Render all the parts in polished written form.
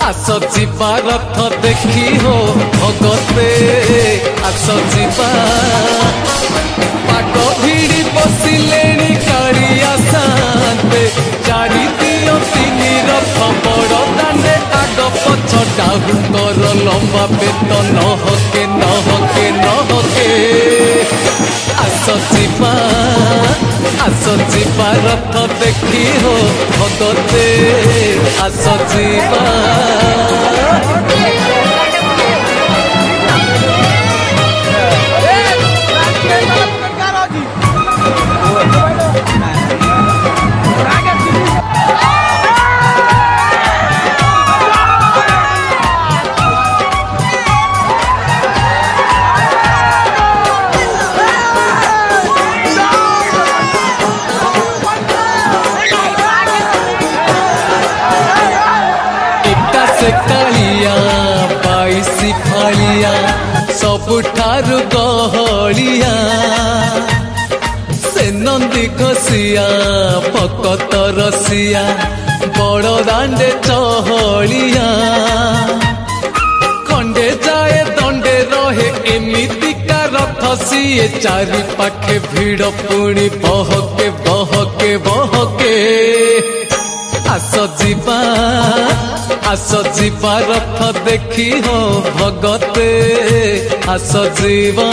आस जीवा रथ देखी हो भगते आस जीवा पाग भिड़ी बसिले कालिया साते चारि दियो तीन रथ बड़ दांडे आग पछ डाहुकर लंबा बेत नहके नहके नहके आस जीवा रथ देखी हो भगते आस जीवा कालिया बाईसी फालिया सबुठारु गहलिया से नंदी घसिया पकत रसिया बड़ दांडे चहलिया खंडे जाए दंडे रहे एमितिका रथ सीए चारि पाखे भिड़ पुणी बहके बहके बहके आस जीवा रथ देखी हो भगते आस जीवा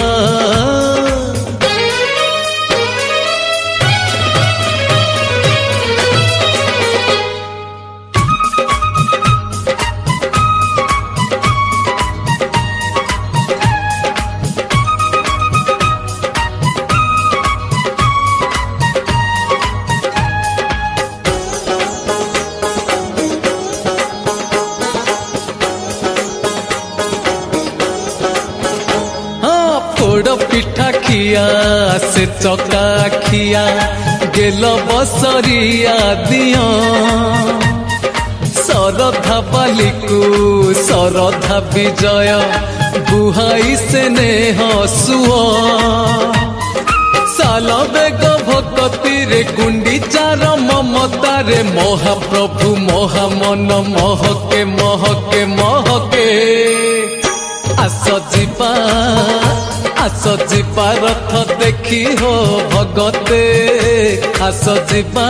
पिठा खिया से चका खिया गेल बसरिया दिया सरधा बालिकु सरधा विजय बुहाई से ने हसुआ साल बेग भक्ति रे गुंडी चार ममता रे महाप्रभु महामन महके महके महके आस जीवा रथ देखी हो भगते आस जीवा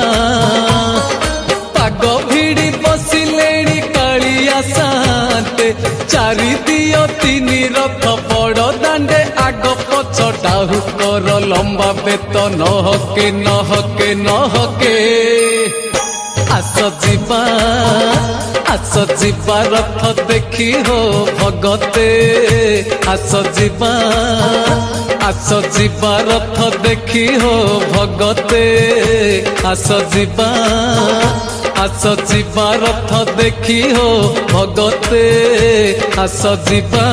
पाग भिड़ी बसिले कालिया साते चारि दियो तीन रथ बड़ दांडे आग पछ डाहुकर लंबा बेत नहके नहके नहके आस जीवा रथ देखी हो भगते आस जीवा रथ देखी हो भगते आस जीवा रथ देखी हो भगते आस जीवा।